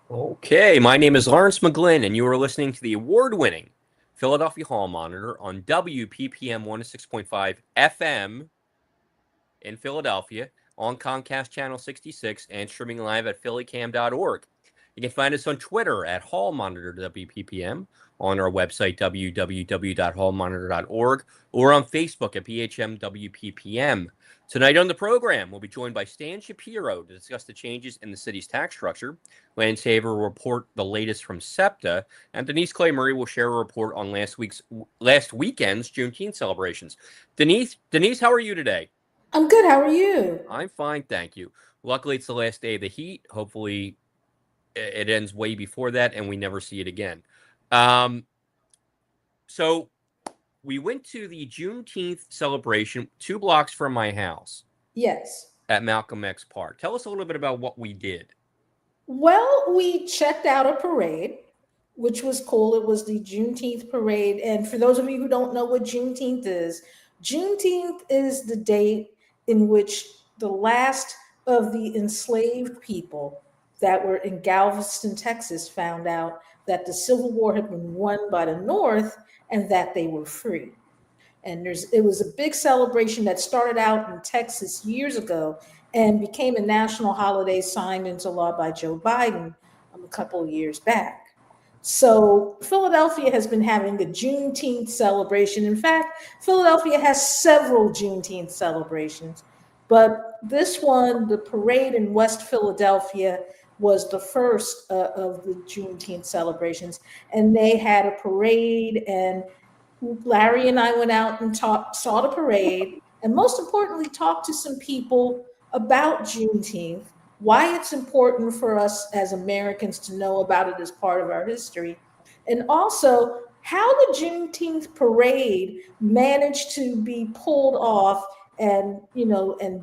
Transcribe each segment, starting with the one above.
Okay, my name is Lawrence McGlynn, and you are listening to the award-winning Philadelphia Hall Monitor on WPPM 106.5 FM in Philadelphia, on Comcast Channel 66, and streaming live at phillycam.org. You can find us on Twitter at Hall Monitor WPPM, on our website www.hallmonitor.org, or on Facebook at PHM WPPM. Tonight on the program, we'll be joined by Stan Shapiro to discuss the changes in the city's tax structure. Lance Haver will report the latest from SEPTA, and Denise Clay-Murray will share a report on last weekend's Juneteenth celebrations. Denise, how are you today? I'm good. How are you? I'm fine, thank you. Luckily, it's the last day of the heat. Hopefully, it ends way before that, and we never see it again. So we went to the Juneteenth celebration 2 blocks from my house. Yes. At Malcolm X Park. Tell us a little bit about what we did. Well, we checked out a parade, which was cool. It was the Juneteenth parade. And for those of you who don't know what Juneteenth is the date in which the last of the enslaved people that were in Galveston, Texas, found out that the Civil War had been won by the North and that they were free. And it was a big celebration that started out in Texas years ago and became a national holiday signed into law by Joe Biden a couple of years back. So Philadelphia has been having a Juneteenth celebration. In fact, Philadelphia has several Juneteenth celebrations, but this one, the parade in West Philadelphia, was the first of the Juneteenth celebrations. And they had a parade, and Larry and I went out and saw the parade, and most importantly, talked to some people about Juneteenth, why it's important for us as Americans to know about it as part of our history, and also how the Juneteenth parade managed to be pulled off and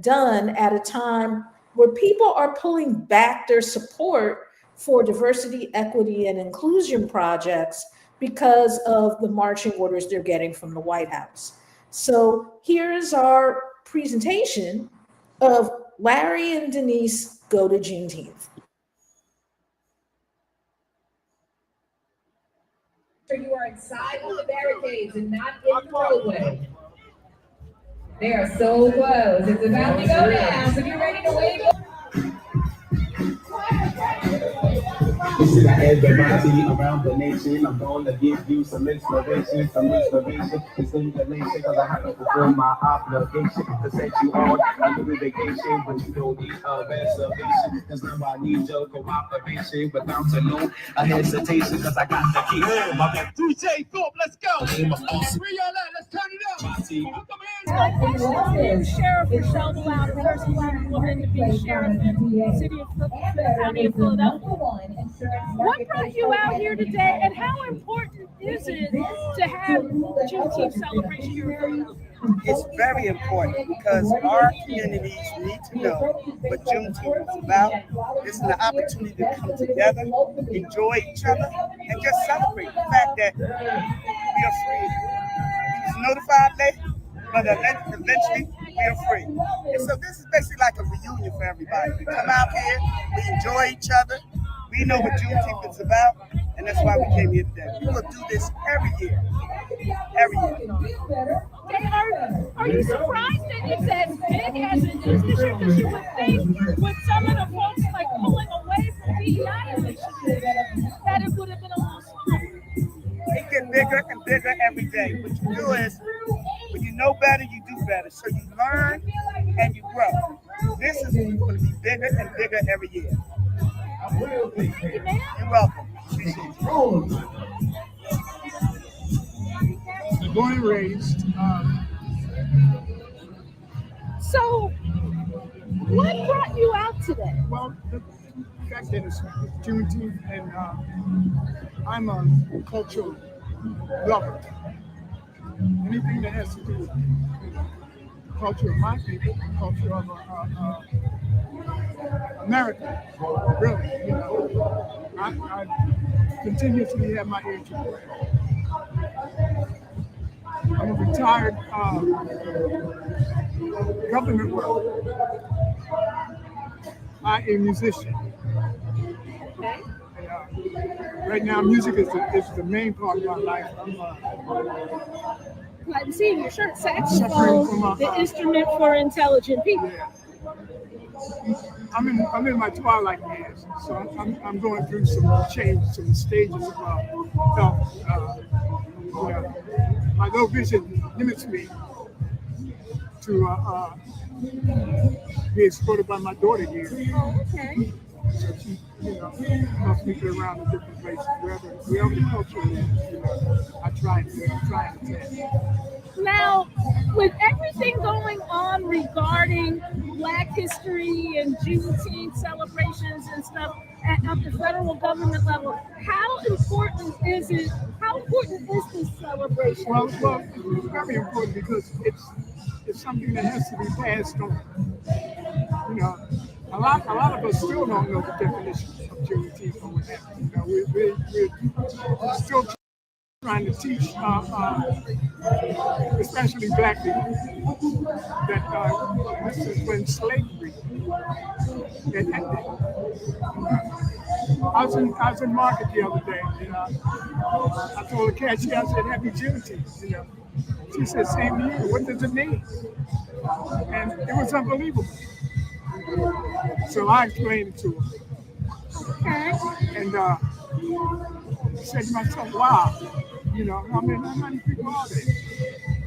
done at a time where people are pulling back their support for diversity, equity, and inclusion projects because of the marching orders they're getting from the White House. So here's our presentation of Larry and Denise Go to Juneteenth. You are inside of the barricades and not in the roadway. They are so close. It's about to go down, so get ready to wave. You see the everybody around the nation. I'm gonna give you some inspiration, and stimulation, because I have to fulfill my obligation to set you on a new vacation, but you don't need a reservation, because now I need your cooperation without a hesitation, because I got the key. DJ Thorpe, let's go. Where y'all at? Let's turn it up. Sheriff Michelle Blau, the first Black woman to be sheriff in the city of County of Philadelphia. What brought you out here today, and how important is it to have Juneteenth celebration here in Philadelphia? It's very important because our communities need to know what Juneteenth is about. It's an opportunity to come together, enjoy each other, and just celebrate the fact that we are free. It's notified late, but eventually we are free. And so this is basically like a reunion for everybody. We come out here, we enjoy each other. We know what Juneteenth is about, and that's why we came here today. We will do this every year. Every year. Are you surprised that it's as big as it is this year? Because you would think with some of the folks like pulling away from DEI initiatives that it would have been a little smaller. It gets bigger and bigger every day. What you do is, when you know better, you do better. So you learn and you grow. This is going to be bigger and bigger every year. Thank you, man. You're welcome. Appreciate you. Born and raised. So, what brought you out today? Well, the fact that it's Juneteenth, and I'm a cultural lover. Anything that has to do with the culture of my people, the culture of America, really, I continuously have my ear to the ground. I'm a retired government worker. I'm a musician. Okay. right now, music is the main part of my life. I'm seeing your shirt, Suffering saxophone, from the instrument for intelligent people. Yeah. I'm in my twilight years, so I'm going through some change, some stages of health. My low vision limits me to be exploited by my daughter here. Oh, okay. So she, helps me get around to different places, wherever the culture is. I try and attend. Now, with everything going on regarding Black history and Juneteenth celebrations and stuff at the federal government level, how important is this celebration? Well, it's very important because it's something that has to be passed on. A lot of us still don't know the definition of Juneteenth or what happened. We're still trying to teach, especially Black people, that this is when slavery had ended. I was in market the other day, and I told the cashier, I said, "Happy Juneteenth." She said, "Same to you. What does it mean?" And it was unbelievable. So I explained it to her. Okay. And I said to myself, wow, how many people are there?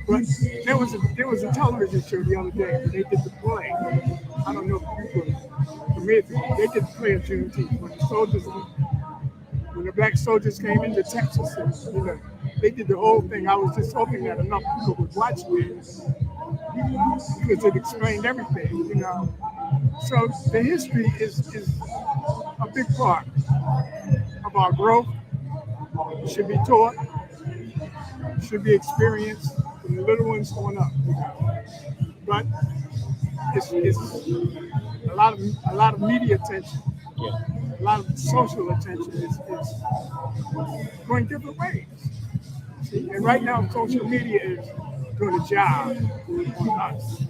But there was a television show the other day where they did the play. I don't know if you were familiar. They did the play of Juneteenth when the Black soldiers came into Texas, and they did the whole thing. I was just hoping that enough people would watch it because it explained everything, So the history is a big part of our growth. It should be taught, should be experienced from the little ones going up. But it's a lot of media attention, a lot of social attention is going different ways. See, and right now, social media is doing a job on us.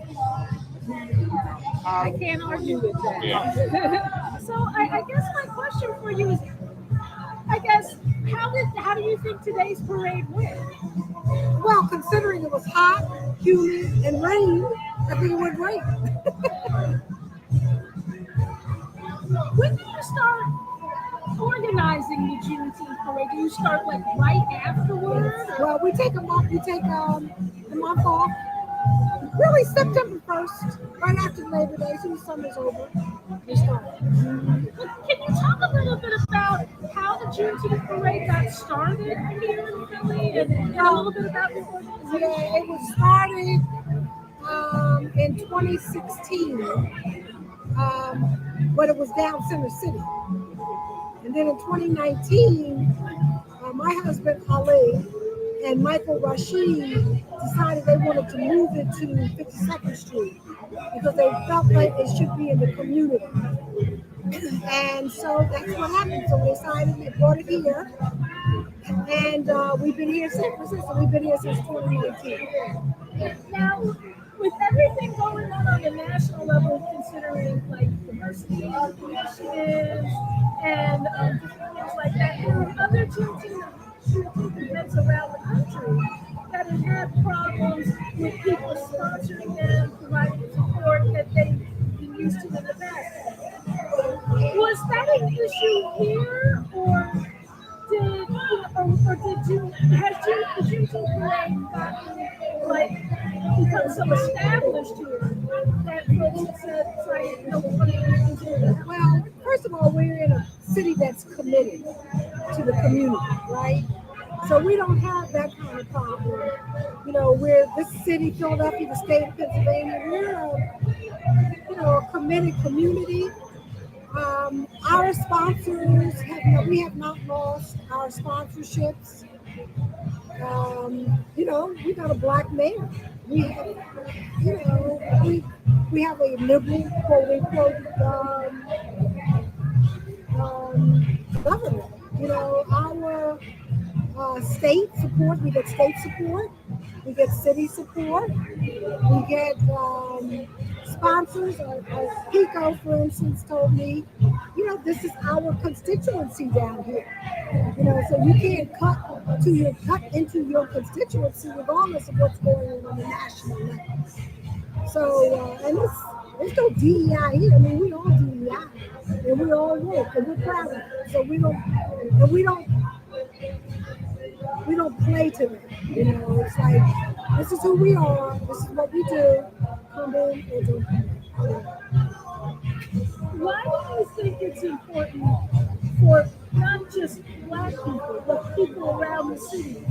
I can't argue with that. Yeah. So I guess my question for you is, how do you think today's parade went? Well, considering it was hot, humid, and rain, I think it went great. When do you start organizing the Juneteenth parade? Do you start right afterward? Well, we take a month. We take the month off. Really, September 1st, right after Labor Day, so the summer's over. We start. Can you talk a little bit about how the Juneteenth parade got started here in Philly, and a little bit about the organization? Yeah, it was started in 2016, but it was down Center City. And then in 2019, my husband Ali and Michael Rashid decided they wanted to move it to 52nd Street because they felt like it should be in the community. And so that's what happened. So we decided they brought it here. And we've been here since. We've been here since 2019. Now, with everything going on the national level, considering diversity initiatives and different things like that, there are other Juneteenth events around the country that have had problems with people sponsoring them, providing support that they've been used to in the past. Was that an issue here, or has the Juneteenth parade become so established here that folks have said, no, we're going to do that? Well, first of all, we're in a city that's committed to the community, right? So we don't have that kind of problem. We're this city, Philadelphia, the state of Pennsylvania. We're a committed community. Our sponsors we have not lost our sponsorships. We got a Black mayor. We have, we have a liberal, quote unquote, government. Our state support, we get state support, we get city support, we get sponsors. Pico, for instance, told me, this is our constituency down here. So you can't cut into your constituency regardless of what's going on the national level. So and there's no DEI here. I mean, we all DEI, and we all work, and we're proud of it. So we don't play to it. It's like this is who we are. This is what we do. Come in and do. Why do you think it's important for not just Black people, but people around the city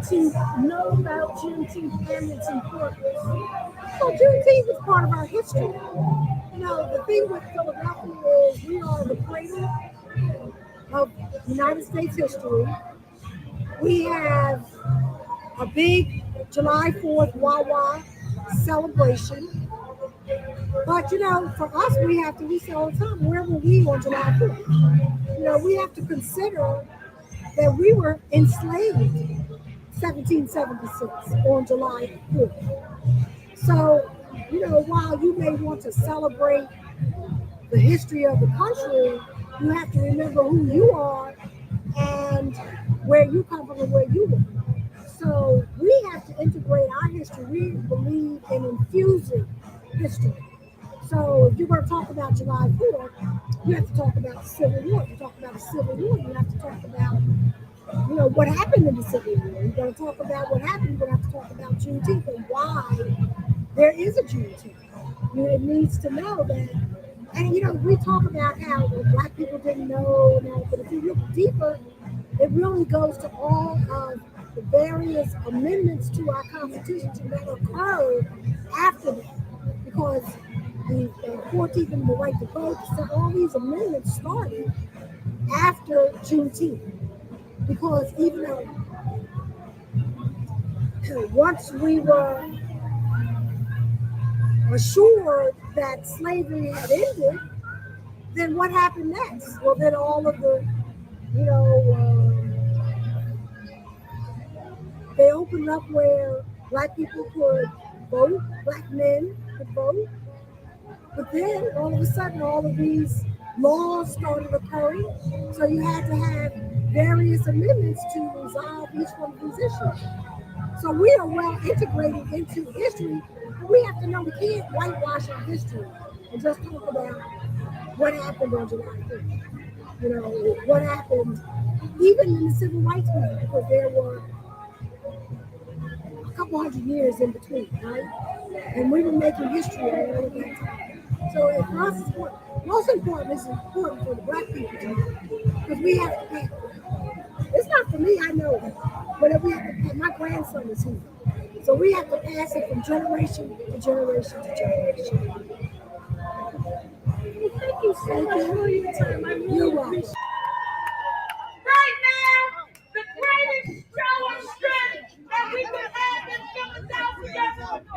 to know about Juneteenth and its importance? Well, Juneteenth is part of our history. The thing with Philadelphia is we are the cradle of United States history. We have a big July 4th Wawa celebration. But, for us, we say all the time, where were we on July 4th? We have to consider that we were enslaved 1776 on July 4th. So, while you may want to celebrate the history of the country, you have to remember who you are and where you come from and where you live. So we have to integrate our history. We believe in infusing history. So if you're going to talk about July 4th, you have to talk about the Civil War. If you talk about the Civil War, you have to talk about, what happened in the Civil War. You're going to talk about what happened. You're going to have to talk about Juneteenth and why there is a Juneteenth. It needs to know that. And, we talk about how Black people didn't know, but if you look deeper, it really goes to all of the various amendments to our Constitution that occurred after that. Because the 14th and the right to vote, so all these amendments started after Juneteenth. Because even though once we were assured that slavery had ended, then what happened next? Well, then all of the, they opened up where Black people could vote, Black men could vote. But then all of a sudden, all of these laws started occurring. So you had to have various amendments to resolve each one of these issues. So we are well integrated into history. We have to know we can't whitewash our history and just talk about what happened on July 5th. What happened even in the civil rights movement, because there were a couple hundred years in between, right? And we were making history all of that time. So for us, most important is important for the Black people to know, because we have to pay. It's not for me, I know, but we have to pay. My grandson is here, so we have to pass it from generation to generation to generation. Well, thank you so much for your time. I really appreciate it. Right now, the greatest show of strength that we can have in Philadelphia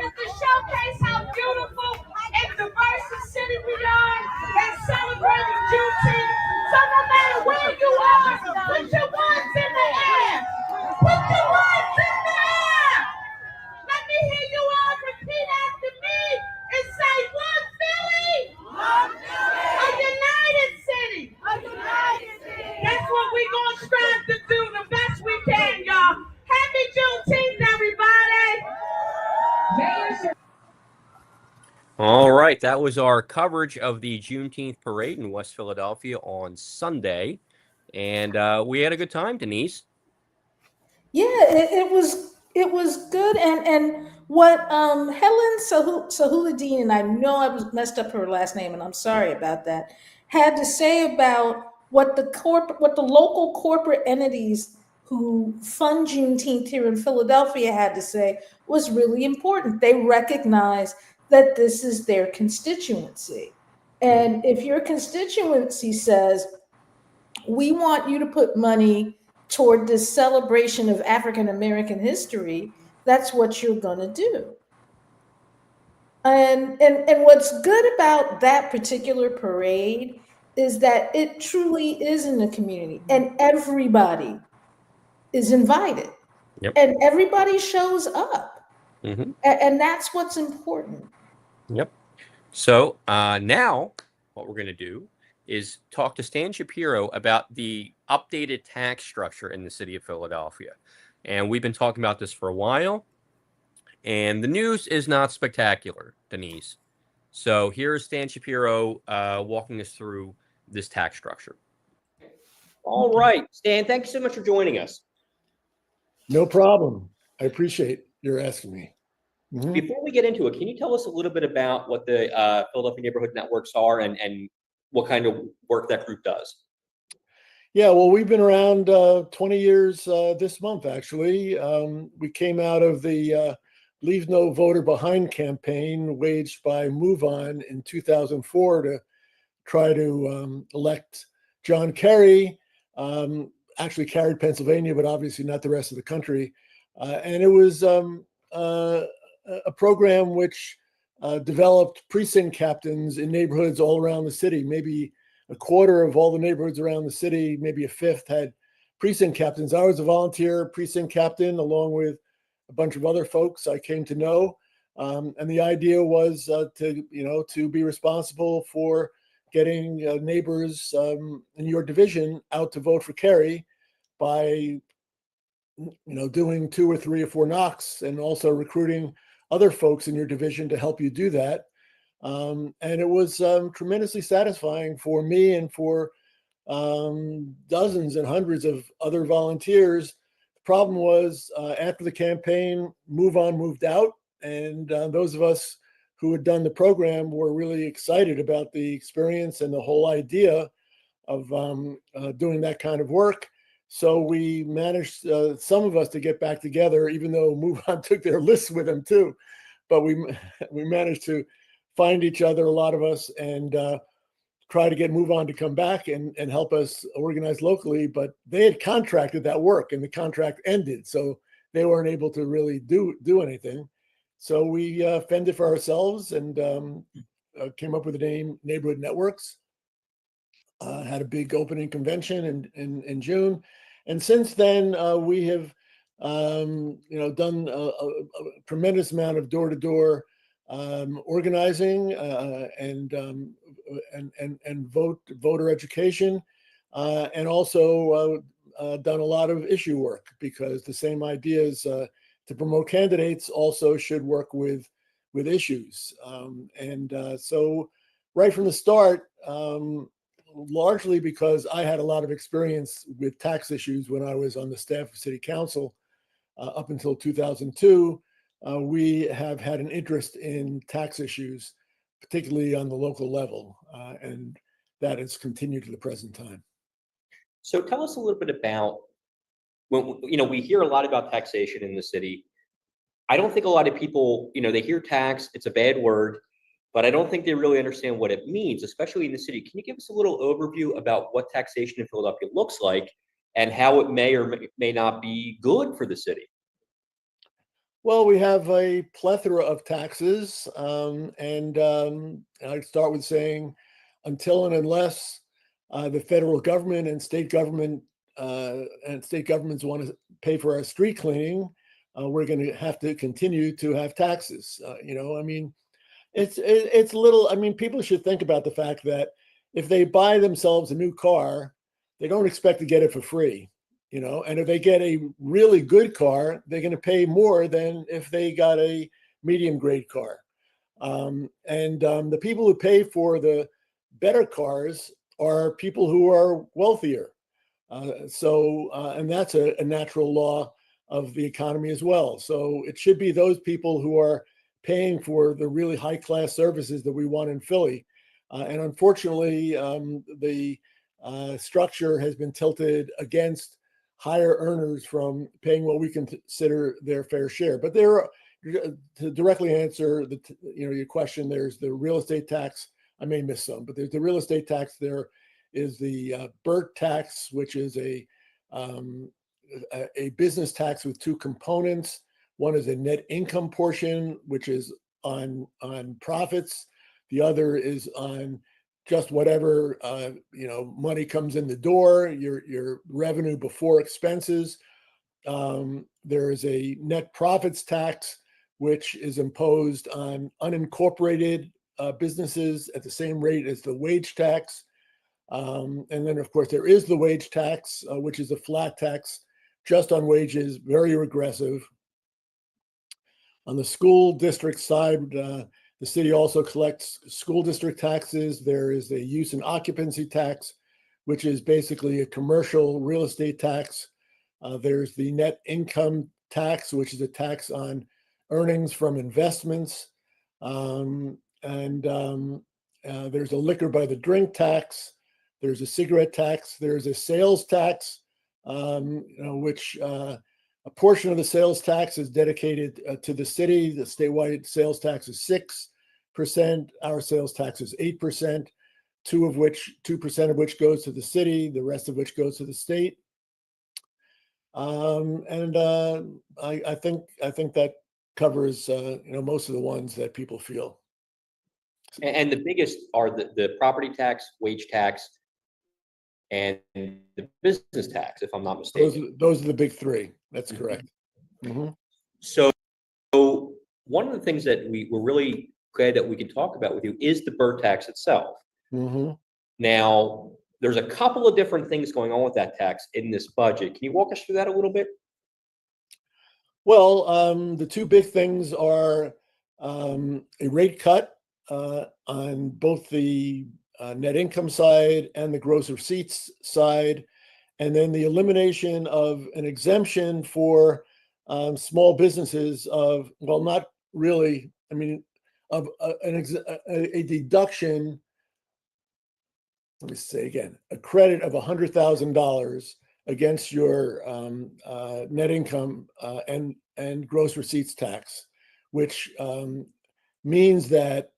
is to showcase how beautiful and diverse a city we are and celebrating Juneteenth. So no matter where you are, put your ones in the air. Put your ones in the air. Let me hear you all repeat after me and say, one Philly, a united city. That's what we're going to strive to do the best we can, y'all. Happy Juneteenth, everybody. All right, that was our coverage of the Juneteenth parade in West Philadelphia on Sunday, and we had a good time, Denise. Yeah, it was good, and what Helen Sahuladin, and I know I messed up her last name, and I'm sorry about that, had to say about what the local corporate entities who fund Juneteenth here in Philadelphia had to say was really important. They recognize that this is their constituency, and if your constituency says, we want you to put money toward this celebration of African American history, that's what you're going to do. And what's good about that particular parade is that it truly is in the community, and everybody is invited. Yep. And everybody shows up. Mm-hmm. And that's what's important. Yep. So now what we're going to do is talk to Stan Shapiro about the updated tax structure in the city of Philadelphia. And we've been talking about this for a while, and the news is not spectacular, Denise. So here's Stan Shapiro walking us through this tax structure. All right, Stan, thank you so much for joining us. No problem. I appreciate your asking me. Before we get into it, can you tell us a little bit about what the Philadelphia Neighborhood Networks are and what kind of work that group does? Yeah, well, we've been around 20 years this month, actually. We came out of the Leave No Voter Behind campaign waged by Move On in 2004 to try to elect John Kerry. Actually carried Pennsylvania, but obviously not the rest of the country. And it was a program which developed precinct captains in neighborhoods all around the city. Maybe a quarter of all the neighborhoods around the city, maybe a fifth, had precinct captains. I was a volunteer precinct captain along with a bunch of other folks I came to know. And the idea was to be responsible for getting neighbors in your division out to vote for Kerry by doing 2 or 3 or 4 knocks, and also recruiting other folks in your division to help you do that. And it was tremendously satisfying for me and for dozens and hundreds of other volunteers. The problem was after the campaign, Move On moved out, and those of us who had done the program were really excited about the experience and the whole idea of doing that kind of work. So we managed, some of us, to get back together, even though Move On took their lists with them too. But we managed to find each other, a lot of us, and try to get Move On to come back and help us organize locally. But they had contracted that work, and the contract ended, so they weren't able to really do anything. So we fended for ourselves and came up with the name Neighborhood Networks. Had a big opening convention in June, and since then we have done a tremendous amount of door-to-door organizing and voter education, and also done a lot of issue work, because the same ideas to promote candidates also should work with issues. So right from the start, largely because I had a lot of experience with tax issues when I was on the staff of City Council up until 2002, we have had an interest in tax issues, particularly on the local level, and that has continued to the present time. So tell us a little bit about, when we hear a lot about taxation in the city. I don't think a lot of people, they hear tax, it's a bad word, but I don't think they really understand what it means, especially in the city. Can you give us a little overview about what taxation in Philadelphia looks like and how it may or may not be good for the city? Well, we have a plethora of taxes, and I'd start with saying, until and unless the federal government and state governments want to pay for our street cleaning, we're going to have to continue to have taxes. It's a little. People should think about the fact that if they buy themselves a new car, they don't expect to get it for free. And if they get a really good car, they're going to pay more than if they got a medium grade car. The people who pay for the better cars are people who are wealthier. And that's a natural law of the economy as well. So it should be those people who are paying for the really high class services that we want in Philly. And unfortunately, the structure has been tilted against higher earners from paying what we consider their fair share. But there are, to directly answer your question, there's the real estate tax. I may miss some, but there's the real estate tax. There is the BERT tax, which is a business tax with 2 components. One is a net income portion, which is on profits. The other is on just whatever money comes in the door, your revenue before expenses. There is a net profits tax, which is imposed on unincorporated businesses at the same rate as the wage tax. And then, of course, there is the wage tax, which is a flat tax just on wages, very regressive. On the school district side, the city also collects school district taxes. There is a use and occupancy tax, which is basically a commercial real estate tax. There's the net income tax, which is a tax on earnings from investments. And there's a liquor by the drink tax. There's a cigarette tax. There's a sales tax, which a portion of the sales tax is dedicated to the city. The statewide sales tax is 6%. Our sales tax is 8%, 2% of which goes to the city, the rest of which goes to the state. I think that covers most of the ones that people feel. And the biggest are the property tax, wage tax, and the business tax, if I'm not mistaken. Those are the big three. That's correct. Mm-hmm. So one of the things that we're really glad that we can talk about with you is the bird tax itself. Mm-hmm. Now, there's a couple of different things going on with that tax in this budget. Can you walk us through that a little bit? Well, the two big things are a rate cut on both the net income side and the gross receipts side, and then the elimination of an exemption for small businesses of, well, not really, I mean, of a deduction, let me say again, a credit of $100,000 against your net income and gross receipts tax, which means that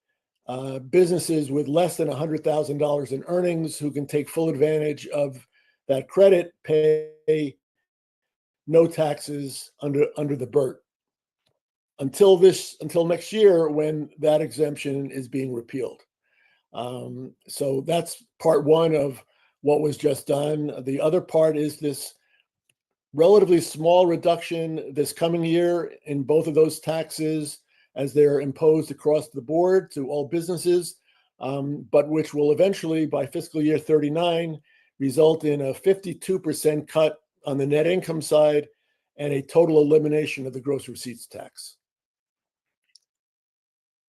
businesses with less than $100,000 in earnings who can take full advantage of that credit pay no taxes under the BERT until next year, when that exemption is being repealed. So that's part one of what was just done. The other part is this relatively small reduction this coming year in both of those taxes as they're imposed across the board to all businesses, but which will eventually, by fiscal year 39, result in a 52% cut on the net income side and a total elimination of the gross receipts tax.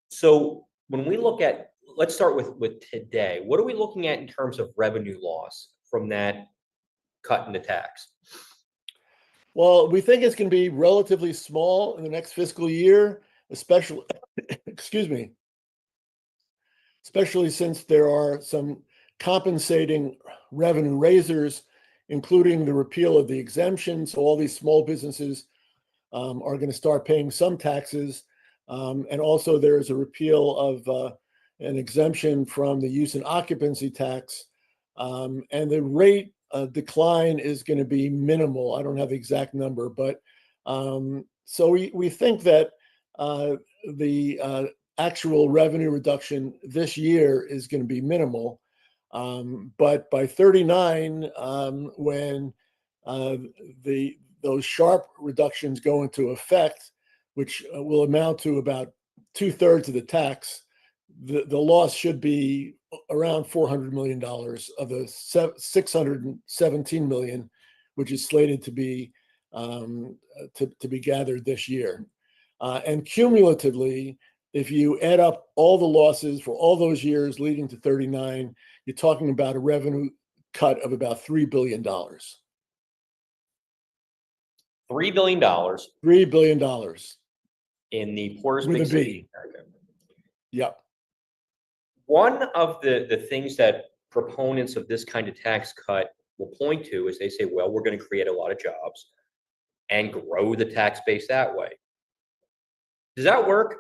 So when we look at, let's start with today. What are we looking at in terms of revenue loss from that cut in the tax? Well, we think it's going to be relatively small in the next fiscal year, especially, especially since there are some compensating revenue raisers, including the repeal of the exemption. So all these small businesses are going to start paying some taxes. And also there's a repeal of an exemption from the use and occupancy tax. And the rate decline is going to be minimal. I don't have the exact number, but so we think that the actual revenue reduction this year is going to be minimal. But by 39, when those sharp reductions go into effect, which will amount to about 2/3 of the tax, the loss should be around $400 million of the $617 million, which is slated to be gathered this year. And cumulatively, if you add up all the losses for all those years leading to 39, you're talking about a revenue cut of about $3 billion. $3 billion. $3 billion. In the poorest With big a city B. in America. Yep. One of the things that proponents of this kind of tax cut will point to is they say, well, we're going to create a lot of jobs and grow the tax base that way. Does that work?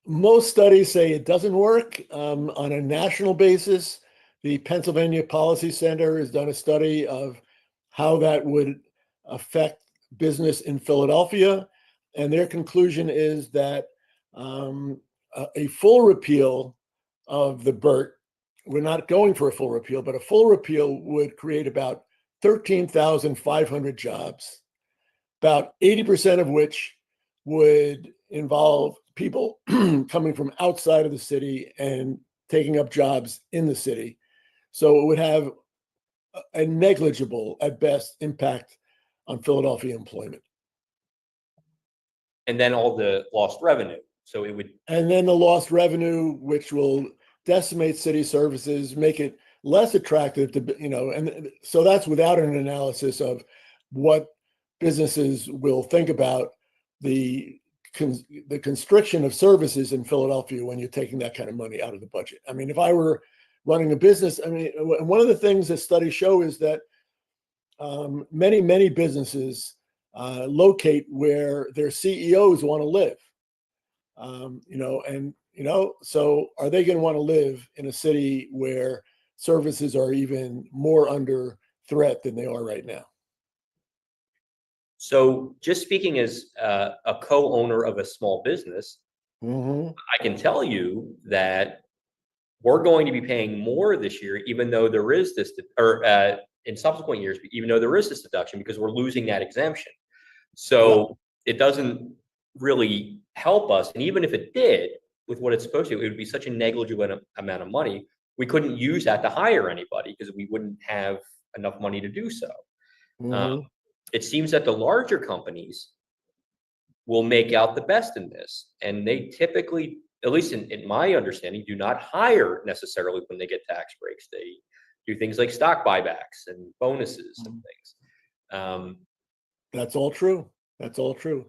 Most studies say it doesn't work. On a national basis, the Pennsylvania Policy Center has done a study of how that would affect business in Philadelphia. And their conclusion is that a full repeal of the BERT, we're not going for a full repeal, but a full repeal would create about 13,500 jobs, about 80% of which would involve people coming from outside of the city and taking up jobs in the city. So it would have a negligible, at best, impact on Philadelphia employment. And then all the lost revenue. So it would. And then the lost revenue, which will decimate city services, make it less attractive to, and so that's without an analysis of what businesses will think about the constriction of services in Philadelphia when you're taking that kind of money out of the budget. I mean, if I were running a business, I mean, one of the things that studies show is that many businesses locate where their CEOs want to live. So are they going to want to live in a city where services are even more under threat than they are right now? So just speaking as a co-owner of a small business, I can tell you that we're going to be paying more this year, even though there is this, or in subsequent years, even though there is this deduction, because we're losing that exemption. So it doesn't really help us. And even if it did, with what it's supposed to, it would be such a negligible amount of money. We couldn't use that to hire anybody because we wouldn't have enough money to do so. It seems that the larger companies will make out the best in this. And they typically, at least in my understanding, do not hire necessarily when they get tax breaks. They do things like stock buybacks and bonuses and things. That's all true. That's all true.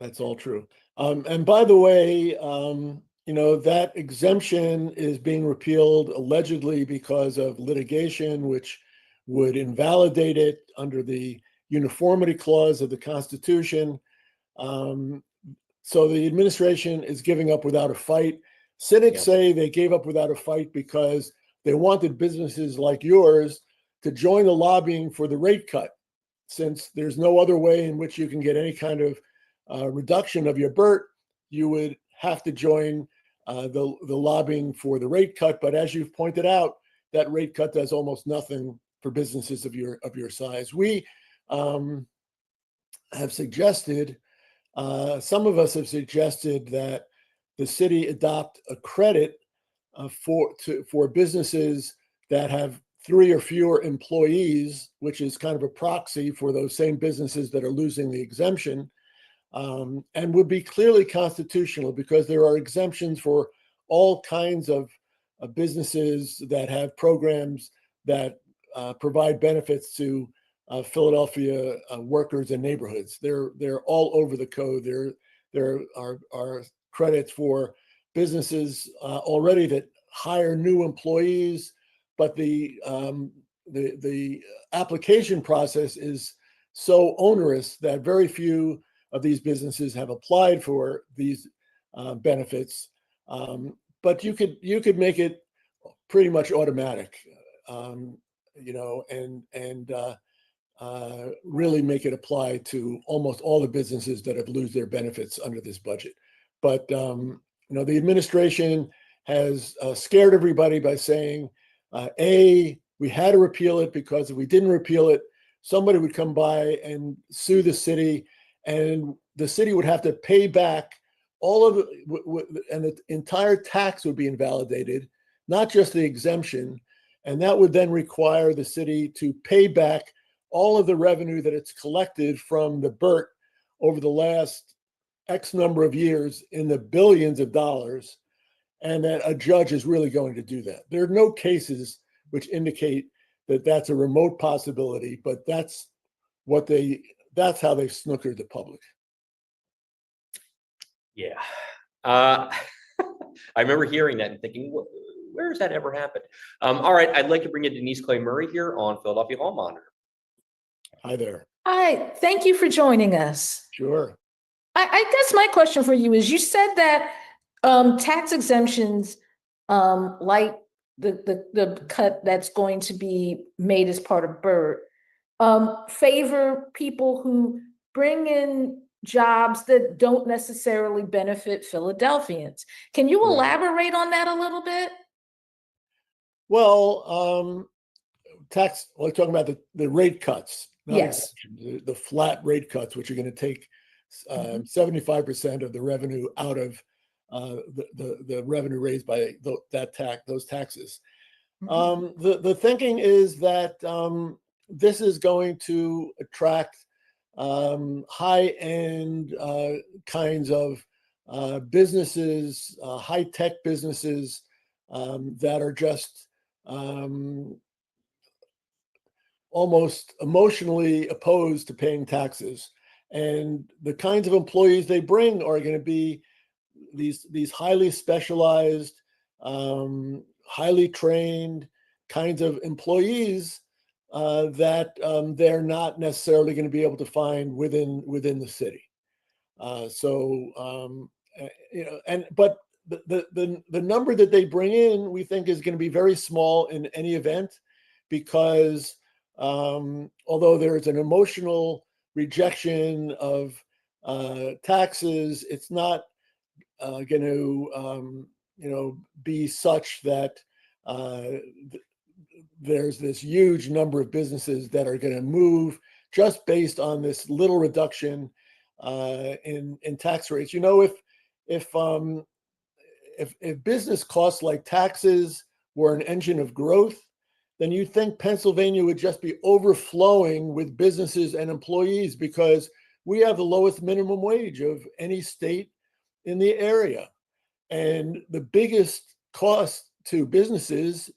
That's all true. And by the way, that exemption is being repealed allegedly because of litigation, which would invalidate it under the uniformity clause of the Constitution. So the administration is giving up without a fight. Cynics say they gave up without a fight because they wanted businesses like yours to join the lobbying for the rate cut, since there's no other way in which you can get any kind of reduction of your BERT. You would have to join the lobbying for the rate cut. But as you've pointed out, that rate cut does almost nothing for businesses of your size. We have suggested, some of us have suggested that the city adopt a credit for businesses that have 3 or fewer employees, which is kind of a proxy for those same businesses that are losing the exemption, and would be clearly constitutional because there are exemptions for all kinds of businesses that have programs that provide benefits to Philadelphia workers and neighborhoods. They're all over the code. There are credits for businesses already that hire new employees, but the application process is so onerous that very few of these businesses have applied for these benefits. But you could make it pretty much automatic, and really make it apply to almost all the businesses that have lose their benefits under this budget. But the administration has scared everybody by saying, we had to repeal it because if we didn't repeal it, somebody would come by and sue the city, and the city would have to pay back all of it, and the entire tax would be invalidated, not just the exemption. And that would then require the city to pay back all of the revenue that it's collected from the BERT over the last X number of years in the billions of dollars, and that a judge is really going to do that. There are no cases which indicate that that's a remote possibility, but that's how they've snookered the public. Yeah. I remember hearing that and thinking, where has that ever happened? All right, I'd like to bring in Denise Clay-Murray here on Philadelphia Hall Monitor. Hi there. Hi, thank you for joining us. Sure. I guess my question for you is, you said that tax exemptions, like the cut that's going to be made as part of BERT, favor people who bring in jobs that don't necessarily benefit Philadelphians. Can you elaborate on that a little bit? Well, we're talking about the rate cuts. Yes. The flat rate cuts, which are going to take 75% of the revenue out of the revenue raised by those taxes. The thinking is that this is going to attract high-end kinds of businesses, high-tech businesses that are just almost emotionally opposed to paying taxes. And the kinds of employees they bring are going to be these highly specialized, highly trained kinds of employees that they're not necessarily going to be able to find within the city. But the number that they bring in, we think, is going to be very small in any event, because although there is an emotional rejection of taxes, it's not going to be such that there's this huge number of businesses that are going to move just based on this little reduction in tax rates. If business costs like taxes were an engine of growth, then you'd think Pennsylvania would just be overflowing with businesses and employees, because we have the lowest minimum wage of any state in the area. And the biggest cost to businesses,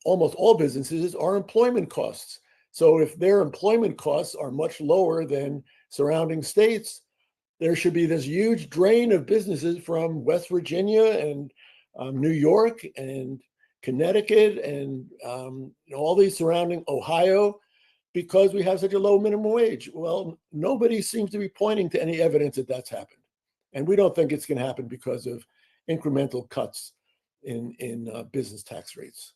almost all businesses, are employment costs. So if their employment costs are much lower than surrounding states, there should be this huge drain of businesses from West Virginia and New York and Connecticut and all these surrounding Ohio, because we have such a low minimum wage. Well, nobody seems to be pointing to any evidence that that's happened. And we don't think it's going to happen because of incremental cuts in business tax rates.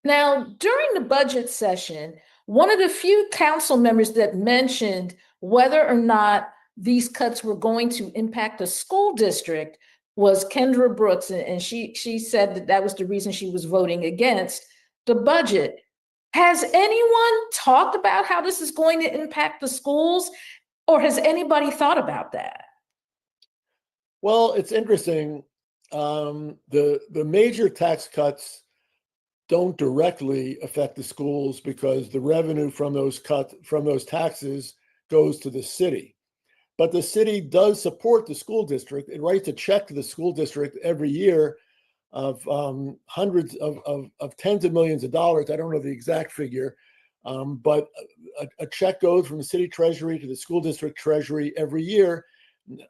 Now, during the budget session, one of the few council members that mentioned whether or not these cuts were going to impact the school district was Kendra Brooks, and she said that was the reason she was voting against the budget. Has anyone talked about how this is going to impact the schools, or has anybody thought about that? Well, it's interesting. The major tax cuts don't directly affect the schools, because the revenue from those taxes goes to the city. But the city does support the school district. It writes a check to the school district every year of hundreds of tens of millions of dollars. I don't know the exact figure, but a check goes from the city treasury to the school district treasury every year.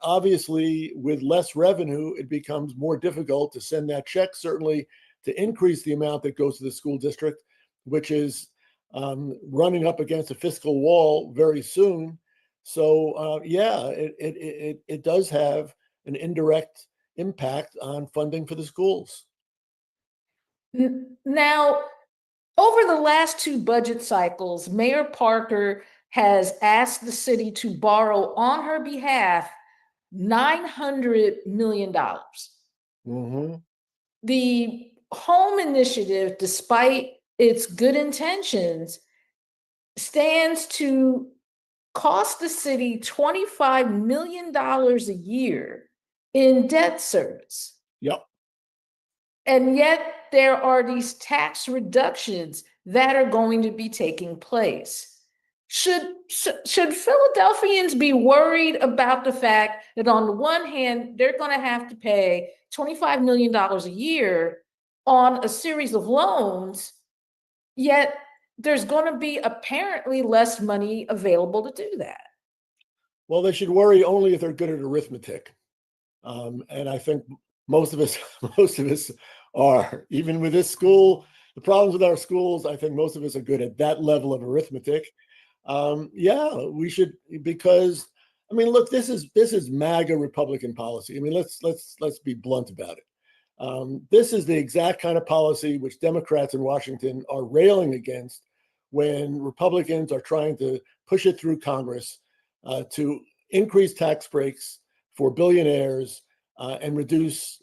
Obviously, with less revenue, it becomes more difficult to send that check, certainly to increase the amount that goes to the school district, which is running up against a fiscal wall very soon. So it does have an indirect impact on funding for the schools. Now, over the last two budget cycles, Mayor Parker has asked the city to borrow on her behalf $900 million. Mm-hmm. The home initiative, despite its good intentions, stands to cost the city $25 million a year in debt service. Yep. And yet there are these tax reductions that are going to be taking place. Should Philadelphians be worried about the fact that on the one hand, they're going to have to pay $25 million a year on a series of loans, yet there's going to be apparently less money available to do that? Well, they should worry only if they're good at arithmetic. And I think most of us are. Even with this school, the problems with our schools, I think most of us are good at that level of arithmetic. We should, because I mean, look, this is MAGA Republican policy. I mean, let's be blunt about it. This is the exact kind of policy which Democrats in Washington are railing against when Republicans are trying to push it through Congress to increase tax breaks for billionaires and reduce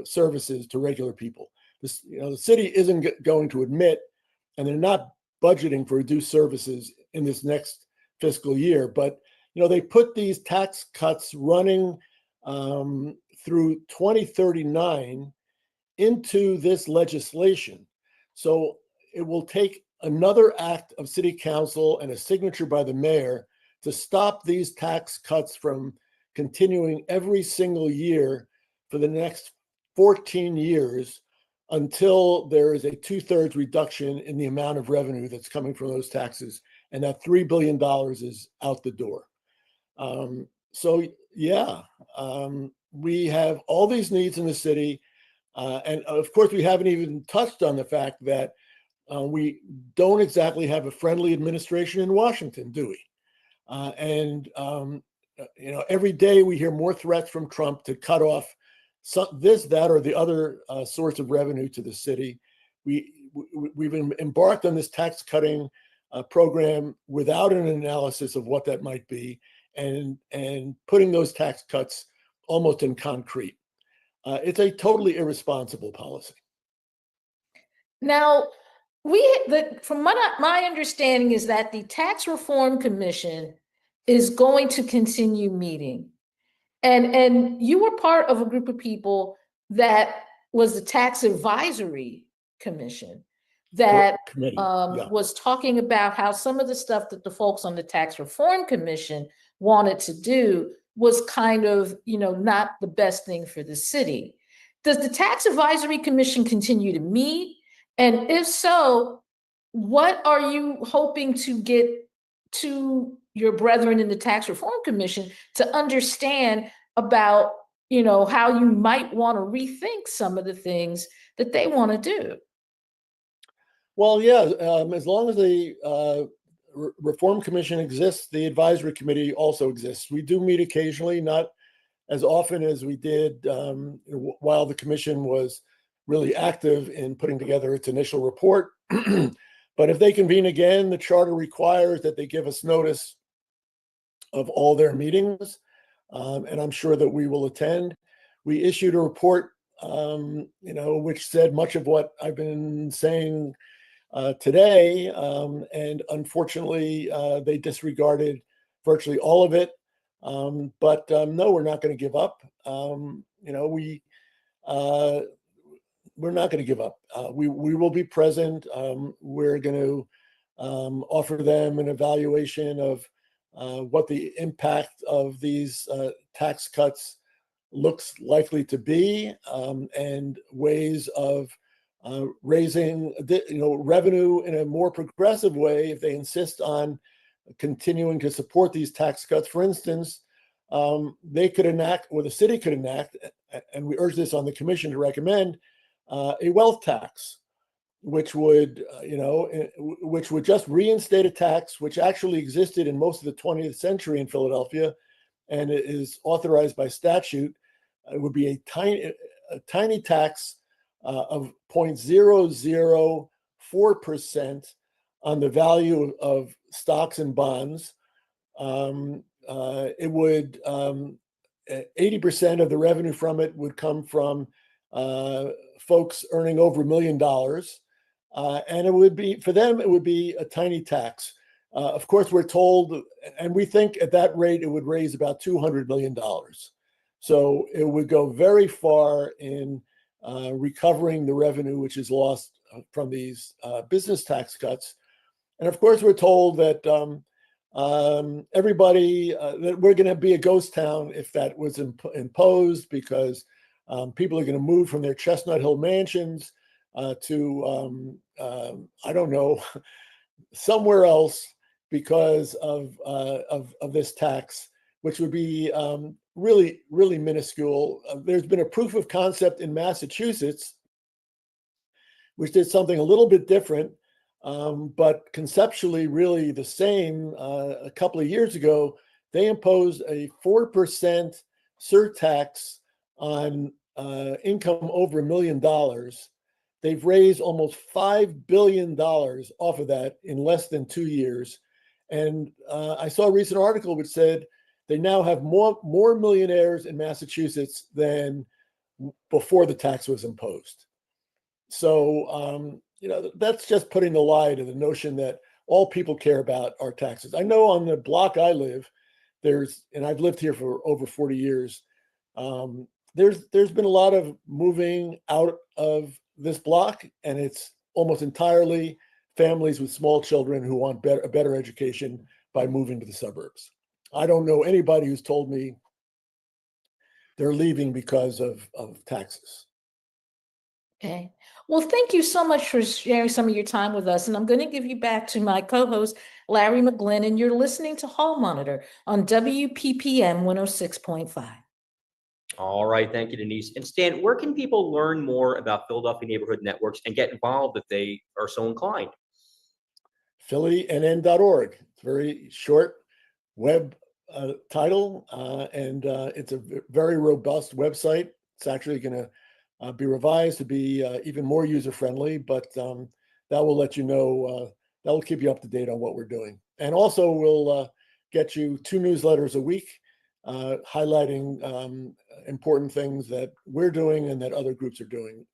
services to regular people. The city isn't going to admit, and they're not budgeting for reduced services in this next fiscal year, but they put these tax cuts running through 2039 into this legislation. So it will take another act of city council and a signature by the mayor to stop these tax cuts from continuing every single year for the next 14 years until there is a 2/3 reduction in the amount of revenue that's coming from those taxes. And that $3 billion is out the door. So yeah, we have all these needs in the city. And of course, we haven't even touched on the fact that we don't exactly have a friendly administration in Washington, do we? Every day we hear more threats from Trump to cut off this, that, or the other source of revenue to the city. We've embarked on this tax cutting program without an analysis of what that might be, and putting those tax cuts almost in concrete. It's a totally irresponsible policy. Now, from my understanding is that the Tax Reform Commission is going to continue meeting. And you were part of a group of people that was the Tax Advisory Commission that was talking about how some of the stuff that the folks on the Tax Reform Commission wanted to do was kind of, not the best thing for the city. Does the Tax Advisory Commission continue to meet? And if so, what are you hoping to get to your brethren in the Tax Reform Commission to understand about, how you might want to rethink some of the things that they want to do? Well, yeah, as long as the Reform Commission exists, the Advisory Committee also exists. We do meet occasionally, not as often as we did while the commission was really active in putting together its initial report. But if they convene again, the charter requires that they give us notice of all their meetings, and I'm sure that we will attend. We issued a report, which said much of what I've been saying today, and unfortunately, they disregarded virtually all of it. But no, we're not going to give up. We're not going to give up. We will be present. We're going to offer them an evaluation of what the impact of these tax cuts looks likely to be, and ways of raising revenue in a more progressive way if they insist on continuing to support these tax cuts. For instance, they could enact, or the city could enact, and we urge this on the commission to recommend, a wealth tax, which would just reinstate a tax which actually existed in most of the 20th century in Philadelphia, and it is authorized by statute. It would be a tiny tax of 0.004% on the value of stocks and bonds. It would 80% of the revenue from it would come from folks earning over $1 million, and it would be, for them, it would be a tiny tax. Of course, we're told, and we think at that rate it would raise about $200 million. So it would go very far in recovering the revenue which is lost from these business tax cuts. And of course, we're told that everybody, that we're going to be a ghost town if that was imposed, because people are going to move from their Chestnut Hill mansions to, I don't know, somewhere else because of this tax, which would be really, really minuscule. There's been a proof of concept in Massachusetts, which did something a little bit different, but conceptually really the same. A couple of years ago, they imposed a 4% surtax on income over $1 million. They've raised almost $5 billion off of that in less than 2 years. And I saw a recent article which said they now have more millionaires in Massachusetts than before the tax was imposed. So, that's just putting the lie to the notion that all people care about are taxes. I know on the block I live, and I've lived here for over 40 years, there's been a lot of moving out of this block, and it's almost entirely families with small children who want a better education by moving to the suburbs. I don't know anybody who's told me they're leaving because of taxes. Okay. Well, thank you so much for sharing some of your time with us. And I'm going to give you back to my co-host, Larry McGlynn, and you're listening to Hall Monitor on WPPM 106.5. All right. Thank you, Denise. And Stan, where can people learn more about Philadelphia Neighborhood Networks and get involved if they are so inclined? PhillyNN.org. It's a very short web title, and it's a very robust website. It's actually going to be revised to be even more user-friendly, but that will let you know, that will keep you up to date on what we're doing. And also we'll get you 2 newsletters a week highlighting important things that we're doing and that other groups are doing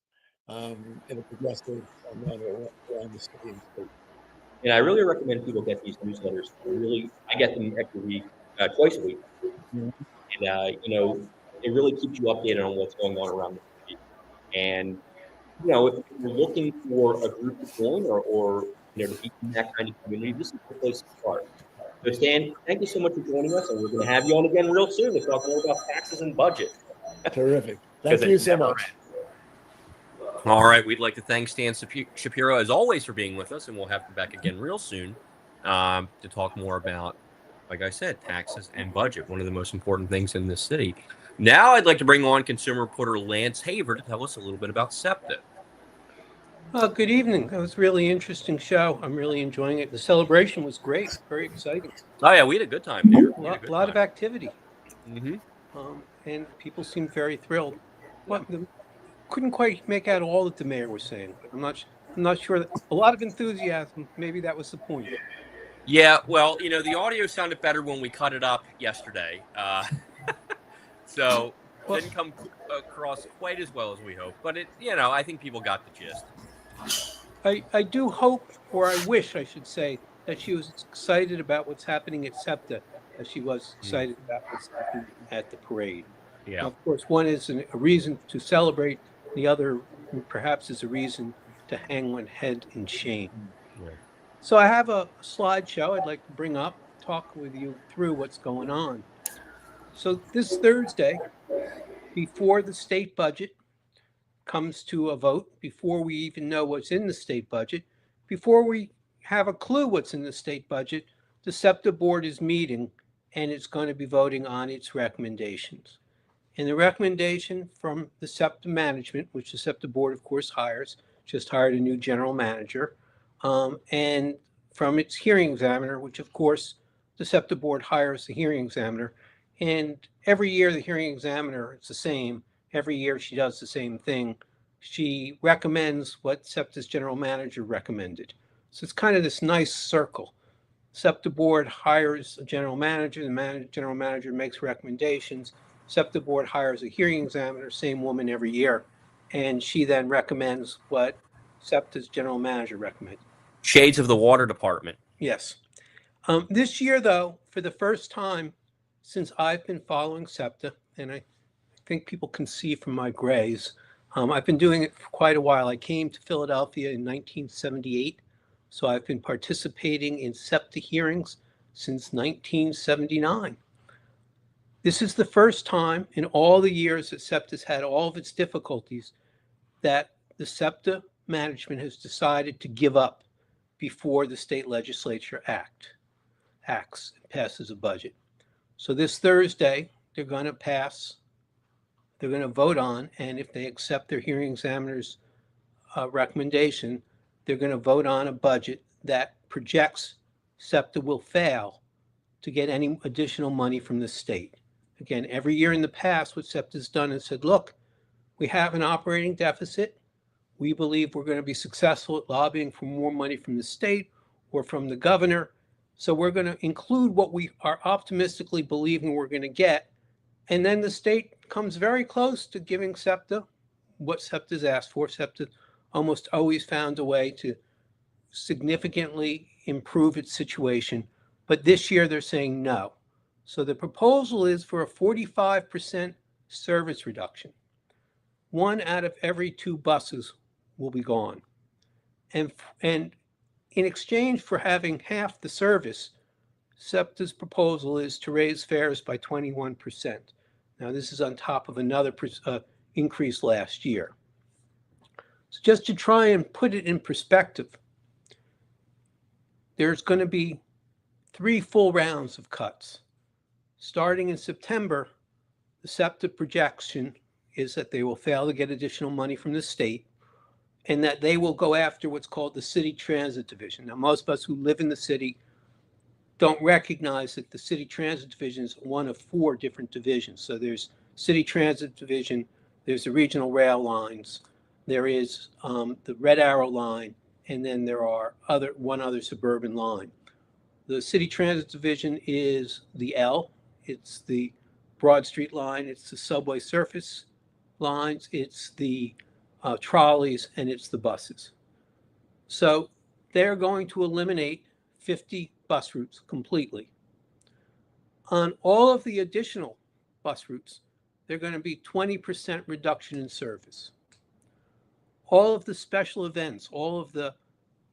in a progressive manner around the city and state. And I really recommend people get these newsletters. I get them every week, twice a week. And, it really keeps you updated on what's going on around the city. And, if you're looking for a group to join or to be in that kind of community, this is the place to start. So, Stan, thank you so much for joining us, and we're going to have you on again real soon to talk more about taxes and budget. Terrific. Thank you so much. All right. We'd like to thank Stan Shapiro, as always, for being with us, and we'll have him back again real soon to talk more about, like I said, taxes and budget, one of the most important things in this city. Now I'd like to bring on consumer reporter Lance Haver to tell us a little bit about SEPTA. Good evening. That was a really interesting show. I'm really enjoying it. The celebration was great. Very exciting. Oh, yeah. We had a good time there. A lot of activity. Mm-hmm. And people seemed very thrilled. Couldn't quite make out all that the mayor was saying. I'm not sure. A lot of enthusiasm. Maybe that was the point. Yeah. Well, the audio sounded better when we cut it up yesterday. So it didn't come across quite as well as we hoped. But I think people got the gist. I do hope, or I wish, I should say, that she was excited about what's happening at SEPTA as she was excited about what's happening at the parade. Yeah. Now, of course, one is a reason to celebrate. The other, perhaps, is a reason to hang one head in shame. Yeah. So I have a slideshow I'd like to bring up, talk with you through what's going on. So this Thursday, before the state budget comes to a vote, before we even know what's in the state budget, before we have a clue what's in the state budget, the SEPTA board is meeting and it's going to be voting on its recommendations. And the recommendation from the SEPTA management, which the SEPTA board, of course, hires, just hired a new general manager, and from its hearing examiner, which, of course, the SEPTA board hires the hearing examiner. And every year the hearing examiner, it's the same. Every year she does the same thing. She recommends what SEPTA's general manager recommended. So it's kind of this nice circle. SEPTA board hires a general manager. The general manager makes recommendations. SEPTA board hires a hearing examiner, same woman every year. And she then recommends what SEPTA's general manager recommends. Shades of the water department. Yes. This year, though, for the first time since I've been following SEPTA, and I think people can see from my grays, I've been doing it for quite a while. I came to Philadelphia in 1978, so I've been participating in SEPTA hearings since 1979. This is the first time in all the years that SEPTA's had all of its difficulties that the SEPTA management has decided to give up before the state legislature acts and passes a budget. So this Thursday, they're going to vote on, and if they accept their hearing examiner's recommendation, they're going to vote on a budget that projects SEPTA will fail to get any additional money from the state. Again, every year in the past, what SEPTA's done is said, look, we have an operating deficit. We believe we're going to be successful at lobbying for more money from the state or from the governor. So we're going to include what we are optimistically believing we're going to get. And then the state comes very close to giving SEPTA what SEPTA's asked for. SEPTA almost always found a way to significantly improve its situation. But this year they're saying no. So the proposal is for a 45% service reduction. 1 out of every 2 buses will be gone. And in exchange for having half the service, SEPTA's proposal is to raise fares by 21%. Now, this is on top of another increase last year. So just to try and put it in perspective, there's going to be 3 full rounds of cuts. Starting in September, the SEPTA projection is that they will fail to get additional money from the state and that they will go after what's called the City Transit Division. Now, most of us who live in the city don't recognize that the City Transit Division is one of 4 different divisions. So there's City Transit Division, there's the regional rail lines, there is the Red Arrow line, and then there are one other suburban line. The City Transit Division is the L, it's the Broad Street line, it's the subway surface lines, it's the trolleys, and it's the buses. So they're going to eliminate 50 bus routes completely. On all of the additional bus routes, they're going to be 20% reduction in service. All of the special events, all of the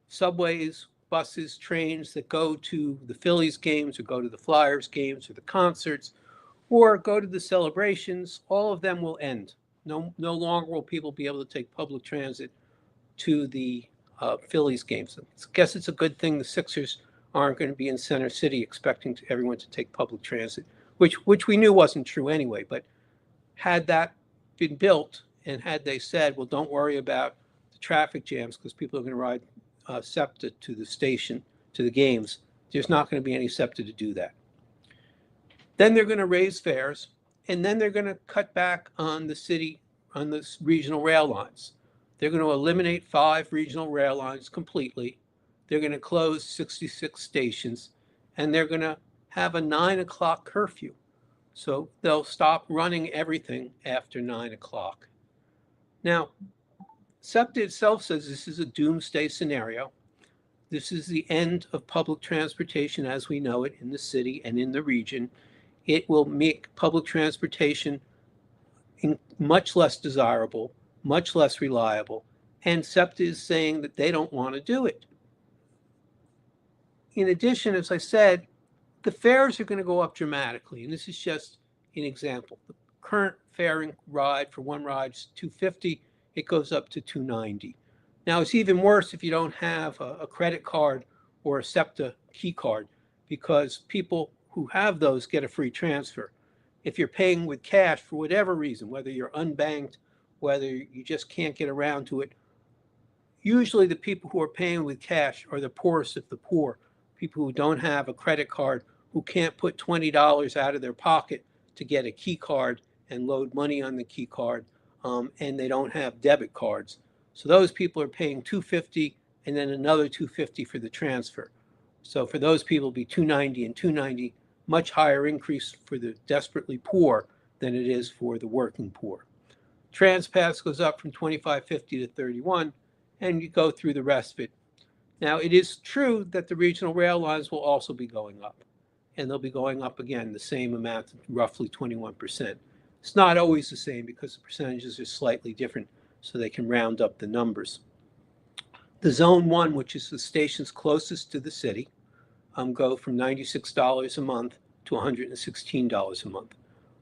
subways, buses, trains that go to the Phillies games or go to the Flyers games or the concerts or go to the celebrations, all of them will end. No longer will people be able to take public transit to the Phillies games. I guess it's a good thing the Sixers aren't going to be in Center City expecting everyone to take public transit, which we knew wasn't true anyway. But had that been built and had they said, well, don't worry about the traffic jams because people are going to ride SEPTA to the station, to the games, there's not going to be any SEPTA to do that. Then they're going to raise fares, and then they're going to cut back on the regional rail lines. They're going to eliminate 5 regional rail lines completely. They're going to close 66 stations, and they're going to have a 9 o'clock curfew. So they'll stop running everything after 9 o'clock. Now, SEPTA itself says this is a doomsday scenario. This is the end of public transportation as we know it in the city and in the region. It will make public transportation much less desirable, much less reliable, and SEPTA is saying that they don't want to do it. In addition, as I said, the fares are going to go up dramatically, and this is just an example. The current faring ride for one ride is $250. It goes up to $290. Now, it's even worse if you don't have a credit card or a SEPTA key card, because people who have those get a free transfer. If you're paying with cash for whatever reason, whether you're unbanked, whether you just can't get around to it, usually the people who are paying with cash are the poorest of the poor, people who don't have a credit card, who can't put $20 out of their pocket to get a key card and load money on the key card, and they don't have debit cards. So those people are paying $250 and then another $250 for the transfer. So for those people, it'll be $290 and $290, much higher increase for the desperately poor than it is for the working poor. TransPass goes up from $25.50 to $31, and you go through the rest of it. Now, it is true that the regional rail lines will also be going up, and they'll be going up again the same amount, roughly 21%. It's not always the same because the percentages are slightly different, so they can round up the numbers. The Zone 1, which is the stations closest to the city, go from $96 a month to $116 a month.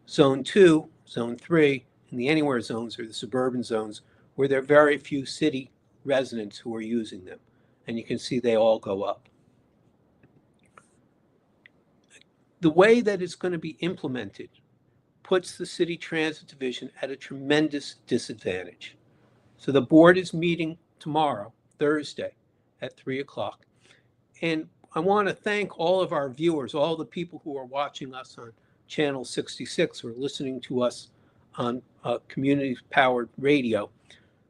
Zone 2, Zone 3, and the Anywhere zones are the suburban zones where there are very few city residents who are using them. And you can see they all go up. The way that it's going to be implemented puts the City Transit Division at a tremendous disadvantage. So the board is meeting tomorrow, Thursday, at 3 o'clock. And I want to thank all of our viewers, all the people who are watching us on Channel 66 or listening to us on community-powered radio,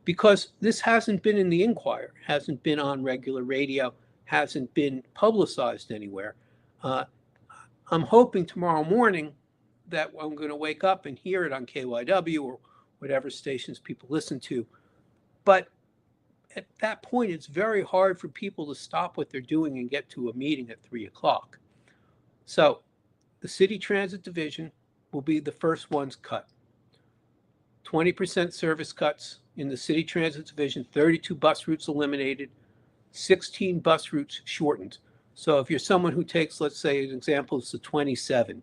because this hasn't been in the Inquirer, hasn't been on regular radio, hasn't been publicized anywhere. I'm hoping tomorrow morning that I'm going to wake up and hear it on KYW or whatever stations people listen to. But at that point, it's very hard for people to stop what they're doing and get to a meeting at 3 o'clock. So the City Transit Division will be the first ones cut. 20% service cuts in the City Transit Division, 32 bus routes eliminated, 16 bus routes shortened. So if you're someone who takes, let's say, an example is the 27.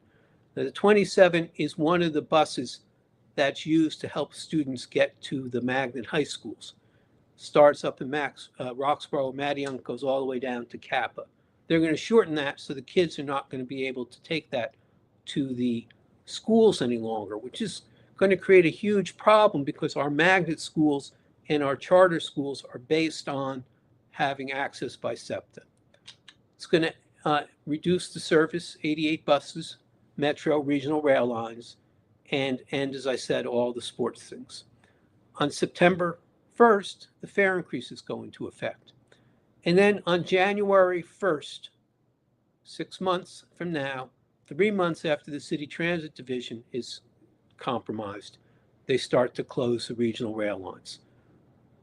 Now, the 27 is one of the buses that's used to help students get to the magnet high schools. Starts up in Roxborough, Maddion, goes all the way down to Kappa. They're going to shorten that so the kids are not going to be able to take that to the schools any longer, which is going to create a huge problem because our magnet schools and our charter schools are based on having access by SEPTA. It's going to reduce the service, 88 buses, metro, regional rail lines, and as I said, all the sports things. On September 1st, the fare increases go into effect. And then on January 1st, 6 months from now, 3 months after the City Transit Division is compromised, they start to close the regional rail lines.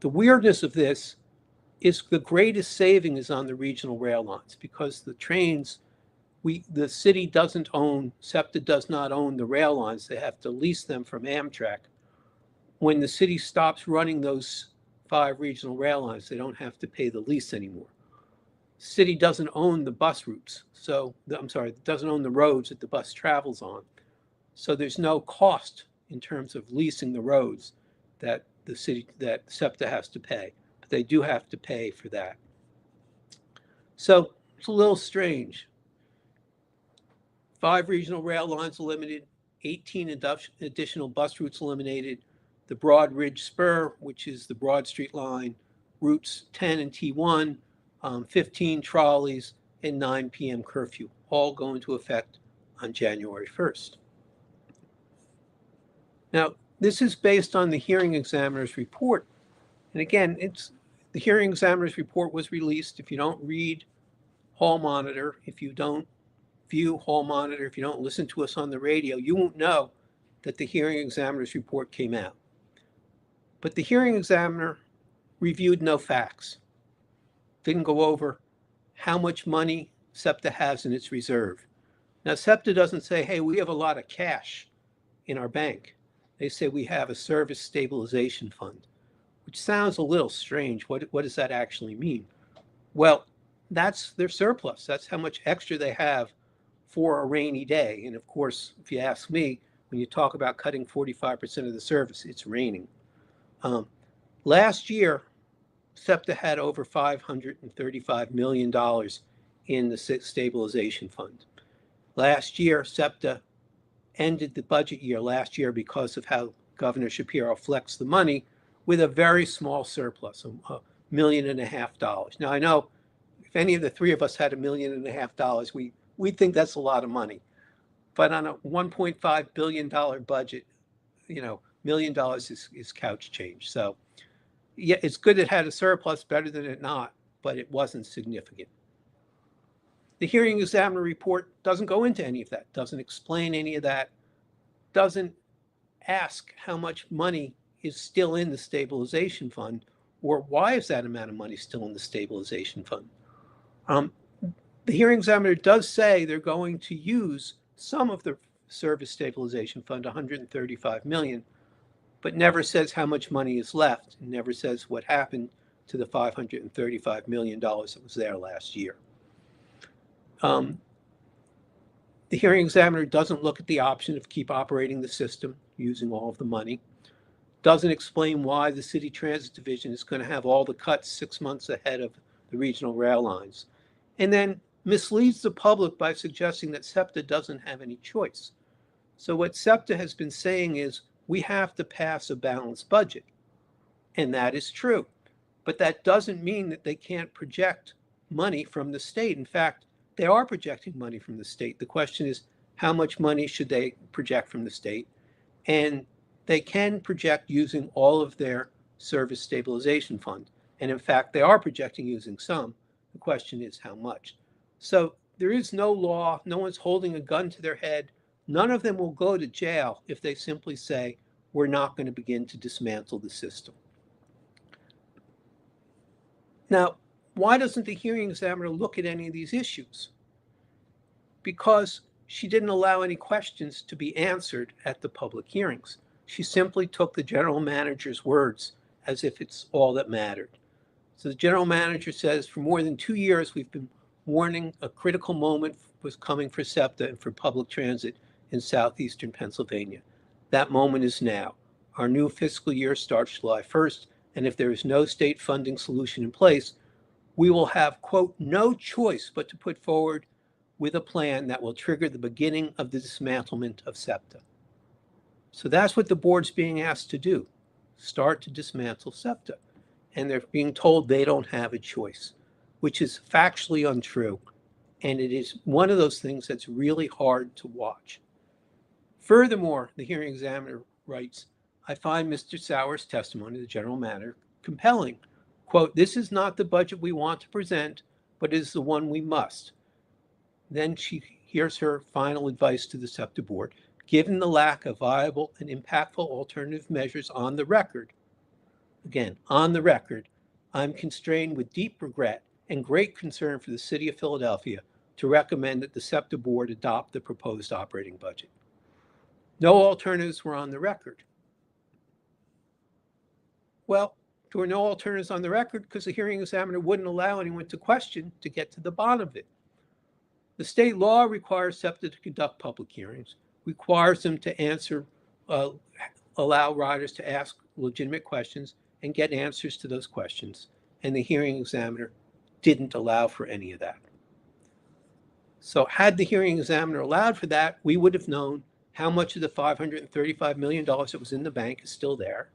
The weirdness of this is the greatest saving is on the regional rail lines because the trains, the city doesn't own, SEPTA does not own the rail lines. They have to lease them from Amtrak. When the city stops running those 5 regional rail lines, they don't have to pay the lease anymore. The city doesn't own the bus routes. It doesn't own the roads that the bus travels on. So there's no cost in terms of leasing the roads that that SEPTA has to pay. But they do have to pay for that. So it's a little strange. 5 regional rail lines eliminated, 18 additional bus routes eliminated, the Broad Ridge Spur, which is the Broad Street line, routes 10 and T1, 15 trolleys, and 9 p.m. curfew, all go into effect on January 1st. Now, this is based on the hearing examiner's report. And again, the hearing examiner's report was released. If you don't read Hall Monitor, if you don't view Hall Monitor, if you don't listen to us on the radio, you won't know that the hearing examiner's report came out. But the hearing examiner reviewed no facts, didn't go over how much money SEPTA has in its reserve. Now, SEPTA doesn't say, hey, we have a lot of cash in our bank. They say we have a service stabilization fund, which sounds a little strange. What does that actually mean? Well, that's their surplus. That's how much extra they have for a rainy day. And of course, if you ask me, when you talk about cutting 45% of the service, it's raining. Last year, SEPTA had over $535 million in the stabilization fund. Last year, SEPTA ended the budget year last year because of how Governor Shapiro flexed the money with a very small surplus, $1.5 million. Now, I know if any of the 3 of us had $1.5 million, we'd think that's a lot of money. But on a $1.5 billion budget, $1 million is couch change. So yeah, it's good it had a surplus, better than it not, but it wasn't significant. The hearing examiner report doesn't go into any of that, doesn't explain any of that, doesn't ask how much money is still in the stabilization fund, or why is that amount of money still in the stabilization fund. The hearing examiner does say they're going to use some of the service stabilization fund, $135 million, but never says how much money is left, and never says what happened to the $535 million that was there last year. The hearing examiner doesn't look at the option of keep operating the system using all of the money, doesn't explain why the City Transit Division is going to have all the cuts 6 months ahead of the regional rail lines, and then misleads the public by suggesting that SEPTA doesn't have any choice. So what SEPTA has been saying is we have to pass a balanced budget, and that is true. But that doesn't mean that they can't project money from the state. In fact, they are projecting money from the state. The question is, how much money should they project from the state? And they can project using all of their service stabilization fund. And in fact, they are projecting using some. The question is how much. So there is no law. No one's holding a gun to their head. None of them will go to jail if they simply say, we're not going to begin to dismantle the system. Now, why doesn't the hearing examiner look at any of these issues? Because she didn't allow any questions to be answered at the public hearings. She simply took the general manager's words as if it's all that mattered. So the general manager says, for more than 2 years, we've been warning a critical moment was coming for SEPTA and for public transit in southeastern Pennsylvania. That moment is now. Our new fiscal year starts July 1st, and if there is no state funding solution in place, we will have, quote, no choice but to put forward with a plan that will trigger the beginning of the dismantlement of SEPTA. So that's what the board's being asked to do, start to dismantle SEPTA. And they're being told they don't have a choice, which is factually untrue. And it is one of those things that's really hard to watch. Furthermore, the hearing examiner writes, I find Mr. Sauer's testimony, the general manager, compelling. Quote, this is not the budget we want to present, but it is the one we must. Then here's her final advice to the SEPTA board. Given the lack of viable and impactful alternative measures on the record, again, on the record, I'm constrained with deep regret and great concern for the city of Philadelphia to recommend that the SEPTA board adopt the proposed operating budget. No alternatives were on the record. Well, there were no alternatives on the record because the hearing examiner wouldn't allow anyone to question to get to the bottom of it. The state law requires SEPTA to conduct public hearings, requires them to answer, allow riders to ask legitimate questions and get answers to those questions. And the hearing examiner didn't allow for any of that. So had the hearing examiner allowed for that, we would have known how much of the $535 million that was in the bank is still there.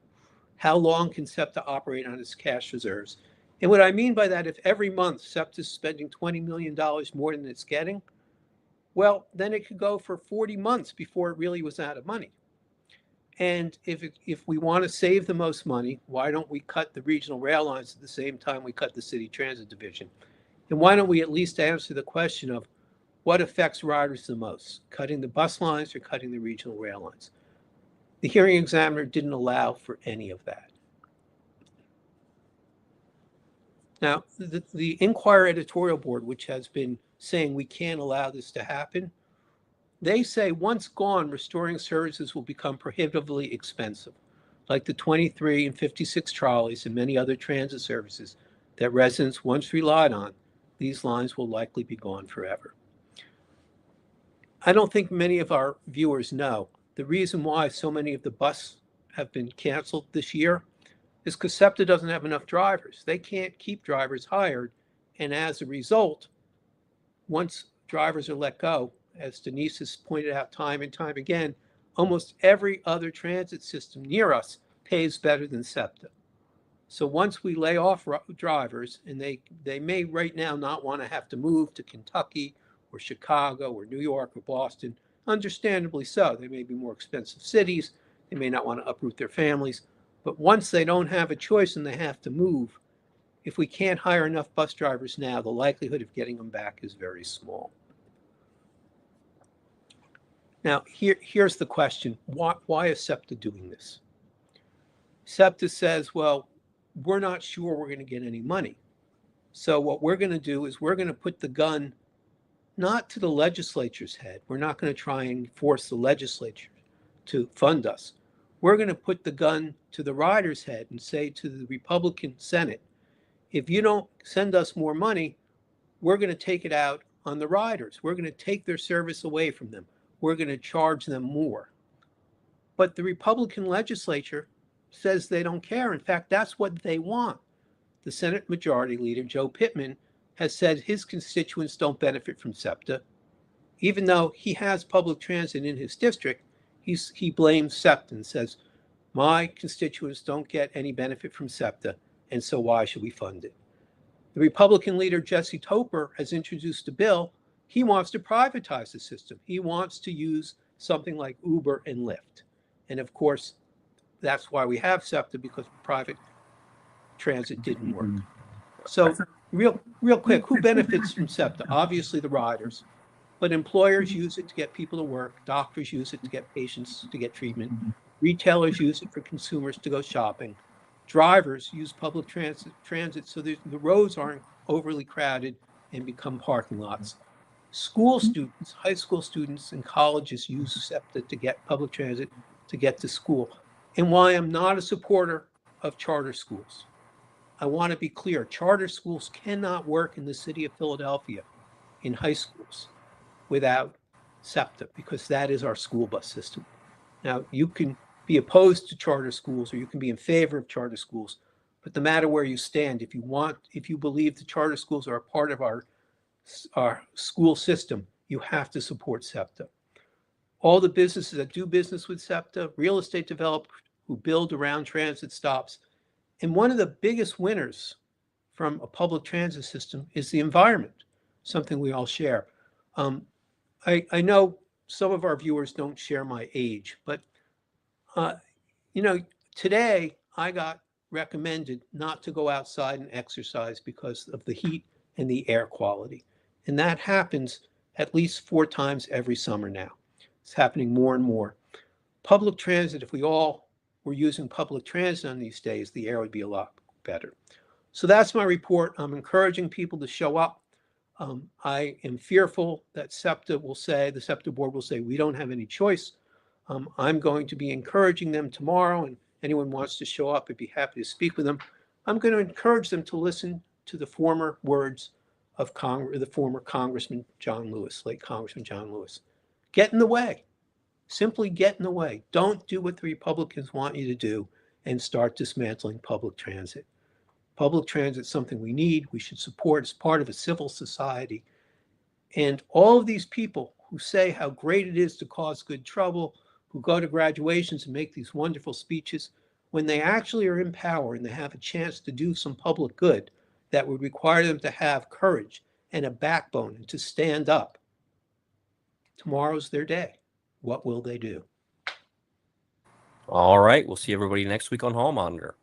How long can SEPTA operate on its cash reserves? And what I mean by that, if every month SEPTA is spending $20 million more than it's getting, well, then it could go for 40 months before it really was out of money. And if we want to save the most money, why don't we cut the regional rail lines at the same time we cut the city transit division? And why don't we at least answer the question of what affects riders the most, cutting the bus lines or cutting the regional rail lines? The hearing examiner didn't allow for any of that. Now, the Inquirer editorial board, which has been saying we can't allow this to happen, they say once gone, restoring services will become prohibitively expensive, like the 23 and 56 trolleys and many other transit services that residents once relied on. These lines will likely be gone forever. I don't think many of our viewers know the reason why so many of the buses have been canceled this year is because SEPTA doesn't have enough drivers. They can't keep drivers hired. And as a result, once drivers are let go, as Denise has pointed out time and time again, almost every other transit system near us pays better than SEPTA. So once we lay off drivers, and they may right now not want to have to move to Kentucky or Chicago or New York or Boston, understandably so. They may be more expensive cities. They may not want to uproot their families. But once they don't have a choice and they have to move, if we can't hire enough bus drivers now, the likelihood of getting them back is very small. Now, here's the question. Why is SEPTA doing this? SEPTA says, well, we're not sure we're going to get any money. So what we're going to do is we're going to put the gun not to the legislature's head. We're not going to try and force the legislature to fund us. We're going to put the gun to the rider's head and say to the Republican Senate, if you don't send us more money, we're going to take it out on the riders. We're going to take their service away from them. We're going to charge them more. But the Republican legislature says they don't care. In fact, that's what they want. The Senate Majority Leader, Joe Pittman, has said his constituents don't benefit from SEPTA. Even though he has public transit in his district, he blames SEPTA and says, my constituents don't get any benefit from SEPTA, and so why should we fund it? The Republican leader, Jesse Topper, has introduced a bill. He wants to privatize the system. He wants to use something like Uber and Lyft. And of course, that's why we have SEPTA, because private transit didn't work. So real quick, who benefits from SEPTA? Obviously the riders, but employers use it to get people to work. Doctors use it to get patients to get treatment. Retailers use it for consumers to go shopping. Drivers use public transit so the roads aren't overly crowded and become parking lots. School students, high school students and colleges use SEPTA to get public transit to get to school. And why I'm not a supporter of charter schools. I want to be clear. Charter schools cannot work in the city of Philadelphia in high schools without SEPTA, because that is our school bus system. Now, you can be opposed to charter schools or you can be in favor of charter schools, but no matter where you stand, if you believe the charter schools are a part of our school system, you have to support SEPTA. All the businesses that do business with SEPTA, real estate developers who build around transit stops, and one of the biggest winners from a public transit system is the environment, something we all share. I know some of our viewers don't share my age, but today I got recommended not to go outside and exercise because of the heat and the air quality. And that happens at least 4 times every summer now. It's happening more and more. Public transit, if we all were using public transit on these days, the air would be a lot better. So that's my report. I'm encouraging people to show up. I am fearful that the SEPTA board will say, we don't have any choice. I'm going to be encouraging them tomorrow, and anyone wants to show up, I'd be happy to speak with them. I'm going to encourage them to listen to the former words of the former Congressman John Lewis, late Congressman John Lewis. Get in the way. Simply get in the way. Don't do what the Republicans want you to do and start dismantling public transit. Public transit is something we need, we should support as part of a civil society. And all of these people who say how great it is to cause good trouble, who go to graduations and make these wonderful speeches, when they actually are in power and they have a chance to do some public good that would require them to have courage and a backbone and to stand up, tomorrow's their day. What will they do? All right. We'll see everybody next week on Hall Monitor.